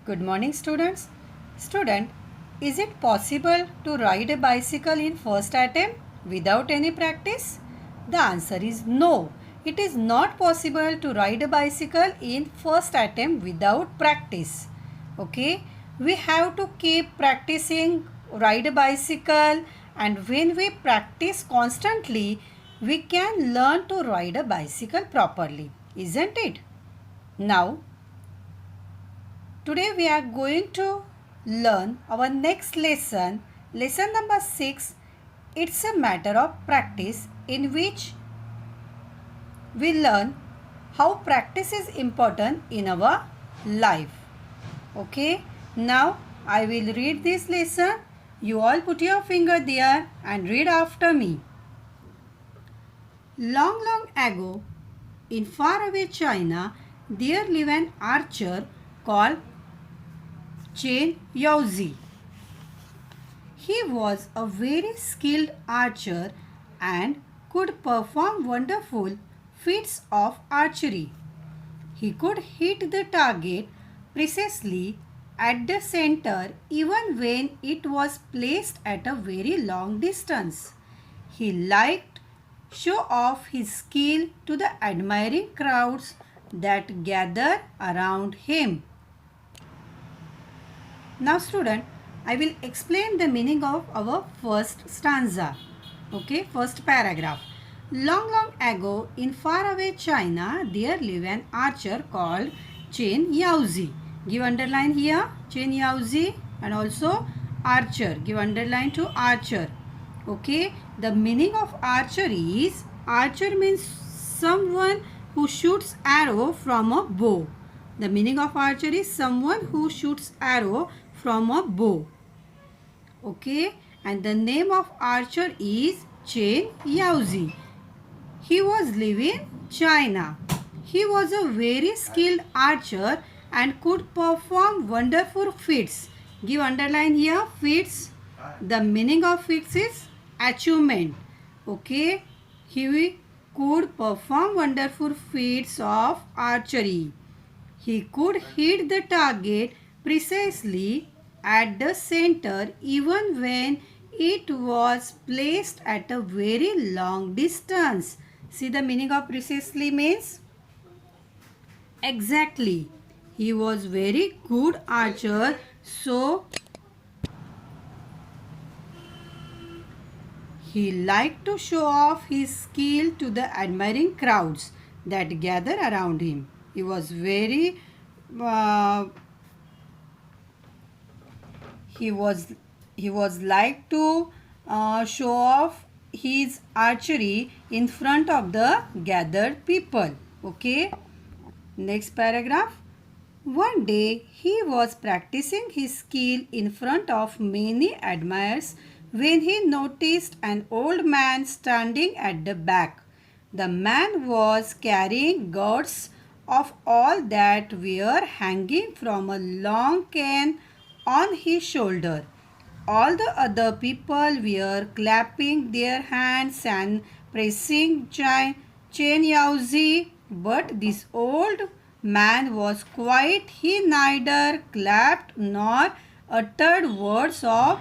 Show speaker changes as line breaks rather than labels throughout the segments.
Good morning, students. Student, is it possible to ride a bicycle in first attempt without any practice? The answer is no. It is not possible to ride a bicycle in first attempt without practice. Okay, we have to keep practicing ride a bicycle, and when we practice constantly, we can learn to ride a bicycle properly, isn't it? Now, today we are going to learn our next lesson, lesson number 6. It's a matter of practice in which we learn how practice is important in our life. Okay, now I will read this lesson. You all put your finger there and read after me. Long, long ago, in faraway China, there lived an archer called Chen Yaozi. He was a very skilled archer and could perform wonderful feats of archery. He could hit the target precisely at the center even when it was placed at a very long distance. He liked show off his skill to the admiring crowds that gathered around him. Now student, I will explain the meaning of our first stanza. Okay, first paragraph. Long, long ago in faraway China, there lived an archer called Chen Yaozi. Give underline here, Chen Yaozi, and also archer. Give underline to archer. Okay, the meaning of archer is, archer means someone who shoots arrow from a bow. The meaning of archer is someone who shoots arrow from a bow. Okay, and the name of archer is Chen Yaozi. He was living in China. He was a very skilled archer and could perform wonderful feats. Give underline here, feats. The meaning of feats is achievement. Okay, he could perform wonderful feats of archery. He could hit the target precisely at the center even when it was placed at a very long distance. See, the meaning of precisely means exactly. He was very good archer, so he liked to show off his skill to the admiring crowds that gathered around him. He was very he was like to show off his archery in front of the gathered people. Okay, next paragraph. One day he was practicing his skill in front of many admirers when he noticed an old man standing at the back. The man was carrying gourds of all that were hanging from a long cane on his shoulder. All the other people were clapping their hands and praising Chen Yaozi, but this old man was quiet. He neither clapped nor uttered words of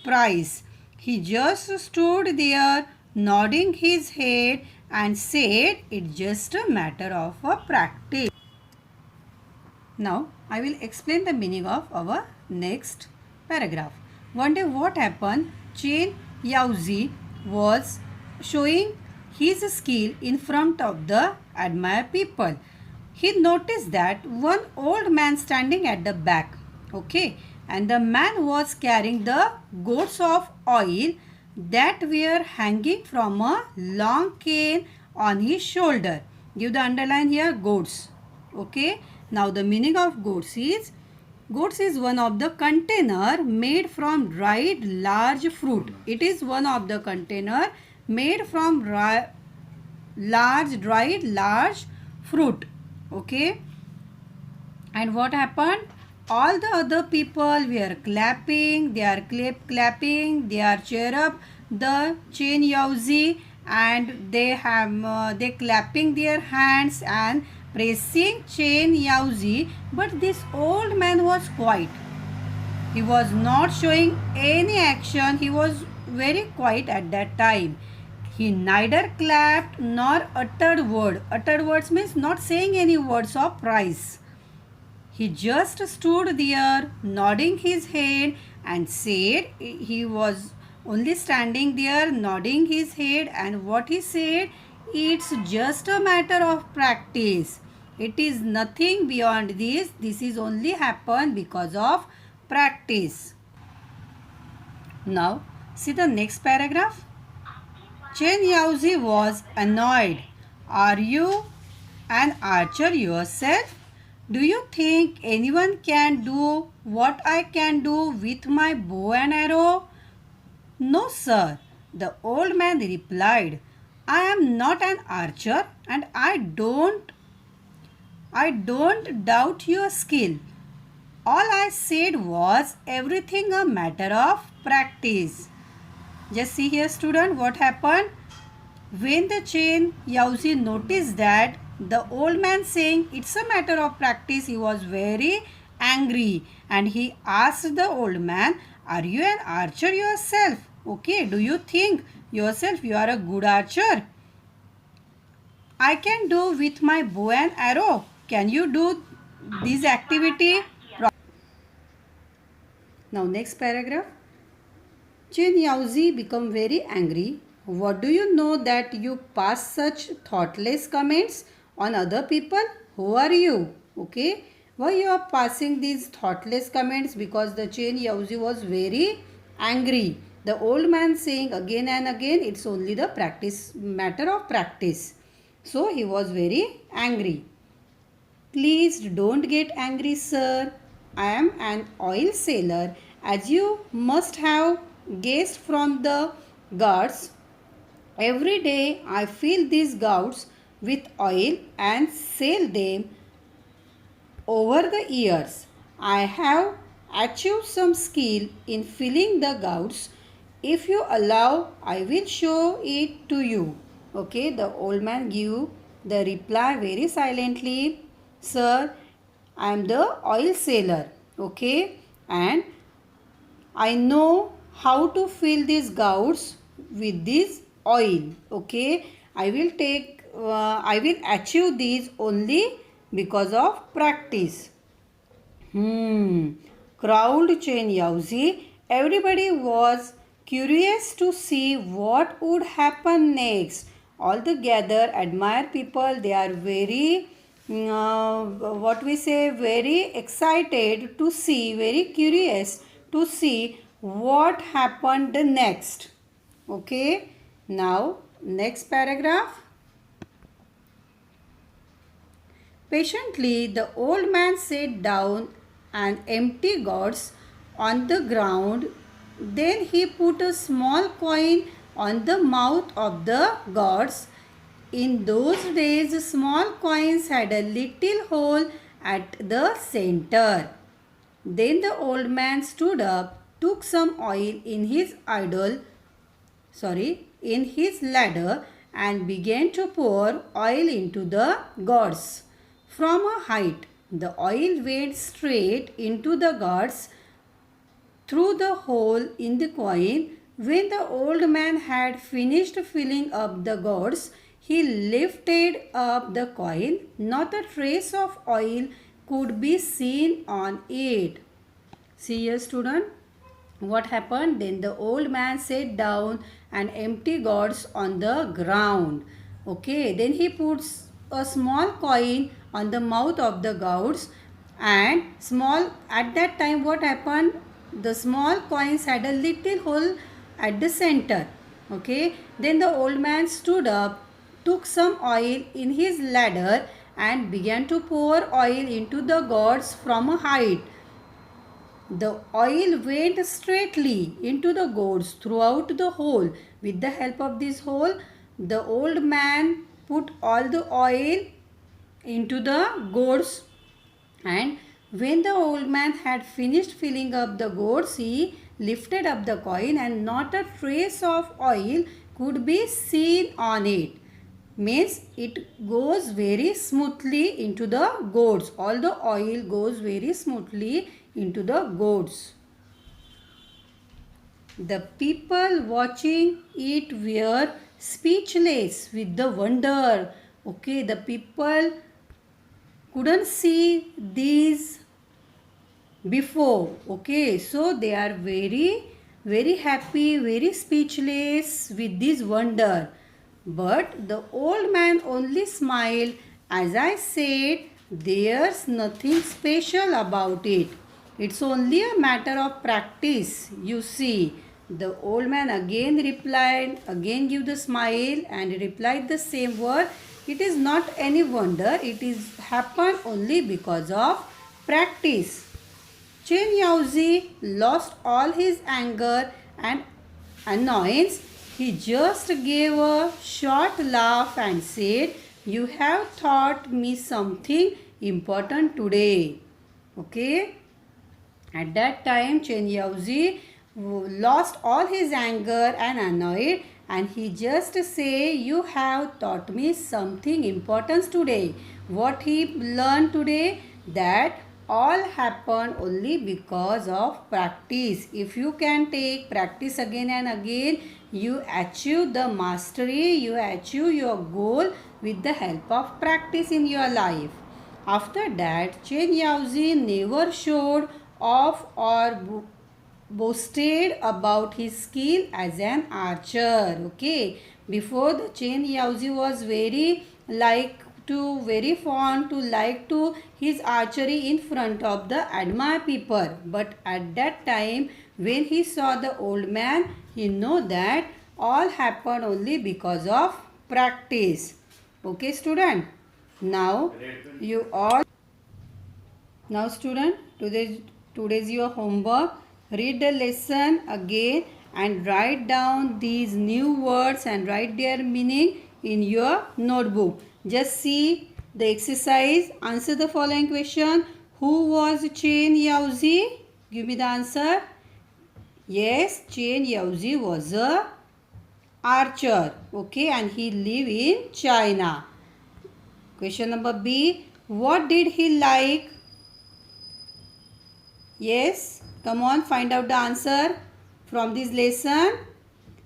praise. He just stood there nodding his head and said, "It's just a matter of a practice." Now, I will explain the meaning of our next paragraph. One day what happened? Chen Yaozi was showing his skill in front of the admired people. He noticed that one old man standing at the back. Okay, and the man was carrying the gourds of oil that were hanging from a long cane on his shoulder. Give the underline here, gourds. Okay, now the meaning of gourds is one of the container made from dried large fruit. It is one of the container made from dried large fruit. Okay, and what happened? All the other people were clapping. They are clapping. They are cheer up the Chen Yaozi, and they clapping their hands and pressing Chen Yaozi, but this old man was quiet. He was not showing any action. He was very quiet at that time. He neither clapped nor uttered word. Uttered words means not saying any words of praise. He just stood there, nodding his head, and said he was only standing there, nodding his head, and what he said, it's just a matter of practice. It is nothing beyond this. This is only happened because of practice. Now, see the next paragraph. Chen Yaozi was annoyed. Are you an archer yourself? Do you think anyone can do what I can do with my bow and arrow? No, sir, the old man replied. I am not an archer and I don't doubt your skill. All I said was everything a matter of practice. Just see here, student, what happened. When the Chen Yaozi noticed that the old man saying it's a matter of practice, he was very angry and he asked the old man, are you an archer yourself? Okay, do you think yourself you are a good archer? I can do with my bow and arrow. Can you do this activity? Now next paragraph. Chen Yaozi become very angry. What do you know that you pass such thoughtless comments on other people? Who are you? Okay. Why you are passing these thoughtless comments? Because the Chen Yaozi was very angry. The old man saying again and again, it's only the matter of practice. So he was very angry. Please don't get angry, sir. I am an oil sailor. As you must have guessed from the gourds, every day I fill these gourds with oil and sell them over the years. I have achieved some skill in filling the gourds. If you allow, I will show it to you. Okay, the old man gave the reply very silently. Sir, I am the oil seller. Okay, and I know how to fill these gourds with this oil. Okay, I will achieve these only because of practice. Crowd Chen Yaozi. Everybody was curious to see what would happen next. All the gathered admire people. They are very very excited to see, very curious to see what happened next. Okay, now next paragraph. Patiently the old man sat down and emptied gourds on the ground. Then he put a small coin on the mouth of the gourds. In those days, small coins had a little hole at the center. Then the old man stood up, took some oil in his ladder and began to pour oil into the gourds. From a height, the oil went straight into the gourds through the hole in the coin. When the old man had finished filling up the gourds, he lifted up the coin. Not a trace of oil could be seen on it. See here, student, what happened? Then the old man sat down and emptied gourds on the ground. Okay, then he puts a small coin on the mouth of the gourds, and at that time what happened? The small coins had a little hole at the center. Okay, then the old man stood up, took some oil in his ladder and began to pour oil into the gourds from a height. The oil went straightly into the gourds throughout the hole. With the help of this hole, the old man put all the oil into the gourds, and when the old man had finished filling up the gourds, he lifted up the coin and not a trace of oil could be seen on it. means it goes very smoothly into the gourds. All the oil goes very smoothly into the gourds. The people watching it were speechless with the wonder. Okay, the people couldn't see these before. Okay, so they are very happy, very speechless with this wonder. But the old man only smiled. As I said, there's nothing special about it. It's only a matter of practice, you see. The old man again replied, again give the smile and replied the same word. It is not any wonder, it is happened only because of practice. Chen Yaozi lost all his anger and annoyance. He just gave a short laugh and said, "You have taught me something important today." Okay. At that time, Chen Yaozi lost all his anger and annoyed, and he just say, "You have taught me something important today." What he learned today? That all happened only because of practice. If you can take practice again and again, you achieve the mastery, you achieve your goal with the help of practice in your life. After that, Chen Yaozi never showed off or boasted about his skill as an archer. Okay, before the Chen Yaozi was very fond to like to his archery in front of the admired people. But at that time, when he saw the old man, he know that all happened only because of practice. Okay, student. Now you all. Now, student, today's your homework. Read the lesson again and write down these new words and write their meaning in your notebook. Just see the exercise. Answer the following question. Who was Chen Yaozi? Give me the answer. Yes, Chen Yaozi was a archer. Okay, and he lived in China. Question number B. What did he like? Yes, come on, find out the answer from this lesson.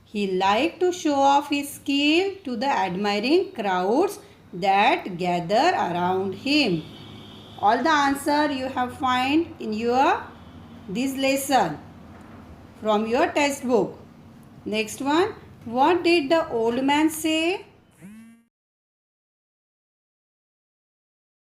He liked to show off his skill to the admiring crowds that gather around him. All the answer you have find in your this lesson from your textbook. Next one, what did the old man say?